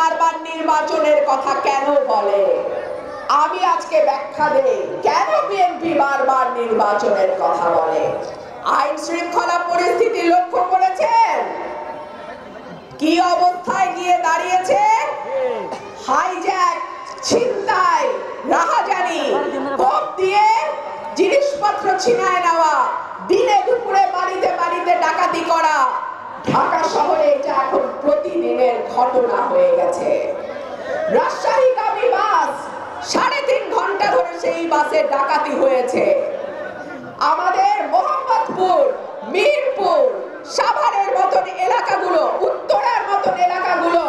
বারবার নির্বাচনের কথা কেন বলে? আমি আজকে ব্যাখ্যা দেই কেন বিএনপি বারবার নির্বাচনের কথা বলে। আইন শৃঙ্খলা পরিস্থিতি লক্ষ্য করেছেন কি অবস্থায় গিয়ে দাঁড়িয়েছে? হাইজ্যাক, ছিনতাই, রাহাজানি, বোম দিয়ে জিনিসপত্র ছিনায় নেওয়া, দিনে দুপুরে বাড়িতে বাড়িতে ডাকাতি করা, ঢাকা শহরে এটা এখন প্রতিদিনের ঘটনা হয়ে গেছে। রাজশাহীগামী বাস 3.5 ঘন্টা ধরে সেই বাসে ডাকাতি হয়েছে। আমাদের মোহাম্মদপুর, মিরপুর, সাভারের মতন এলাকাগুলো, উত্তরার মতন এলাকাগুলো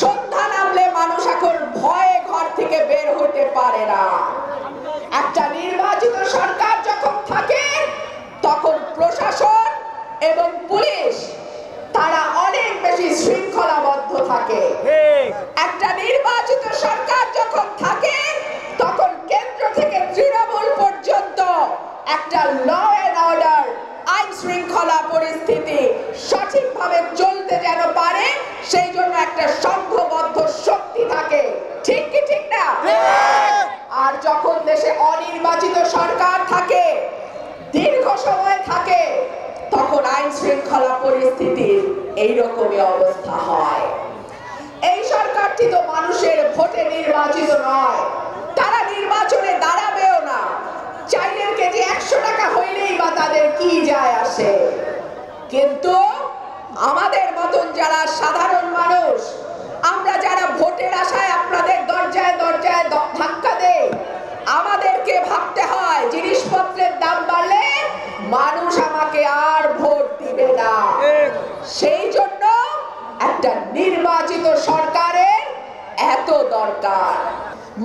সন্ধ্যা নামলে মানুষ এখন ভয়ে ঘর থেকে বের হতে পারে না। একটা নির্বাচিত সরকার যখন থাকে তখন প্রশাসন এবং পুলিশ তারা অনেক বেশি শৃঙ্খলাবদ্ধ থাকে। একটা নির্বাচিত সরকার যখন থাকে তখন কেন্দ্র থেকে তৃণমূল পর্যন্ত একটা ল এন্ড অর্ডার, আইন শৃঙ্খলা পরিস্থিতি সঠিকভাবে চলতে যেন পারে সেই জন্য একটা সংঘবদ্ধ শক্তি থাকে। ঠিক কি ঠিক না? আর যখন দেশে অনির্বাচিত সরকার থাকে, দীর্ঘ সময় থাকে, তখন আইন শৃঙ্খলা পরিস্থিতির এইরকমই অবস্থা হয়। এই সরকারটি তো মানুষের ভোটে নির্বাচিত নয়, তারা নির্বাচনে দাঁড়াবেও না। চাইলের কেজি 100 টাকা হইলেই বা তাদের কি যায় আসে। কিন্তু আমাদের মতন যারা সাধারণ মানুষ, আমরা যারা ভোটের আশায় আপনাদের দরজায় দরজায় ধাক্কা দেই, আমাদেরকে ভাবতে হয় জিনিসপত্রের দাম বাড়লে মানুষ আমাকে আর ভোট দিবে না। সেই জন্য একটা নির্বাচিত সরকারের এত দরকার।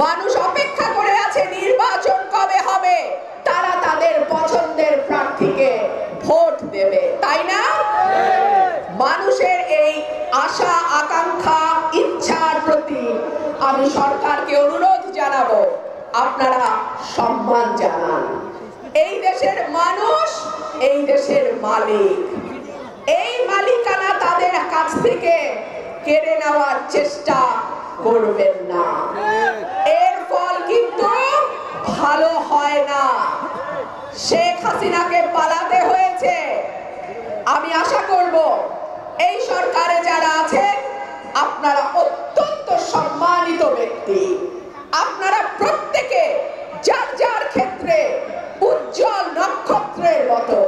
মানুষ অপেক্ষা করে আছে নির্বাচন কবে হবে, তারা তাদের পছন্দের প্রার্থীকে ভোট দেবে, তাই না? মানুষের এই আশা, আকাঙ্ক্ষা, ইচ্ছার প্রতি আমি সরকারকে অনুরোধ জানাবো, আপনারা সম্মান জানান। এই দেশের মানুষ এই দেশের মালিক, এই মালিকানা তাদের কাছ থেকে কেড়ে নেওয়ার চেষ্টা করবেন না। এর ফল কিন্তু ভালো হয় না। শেখ হাসিনাকে পালাতে হয়েছে। আমি আশা করব এই সরকারে যারা আছেন আপনারা অত্যন্ত সম্মানিত ব্যক্তি, আপনারা প্রত্যেকে যার যার ক্ষেত্রে উজ্জ্বল নক্ষত্রের মতো।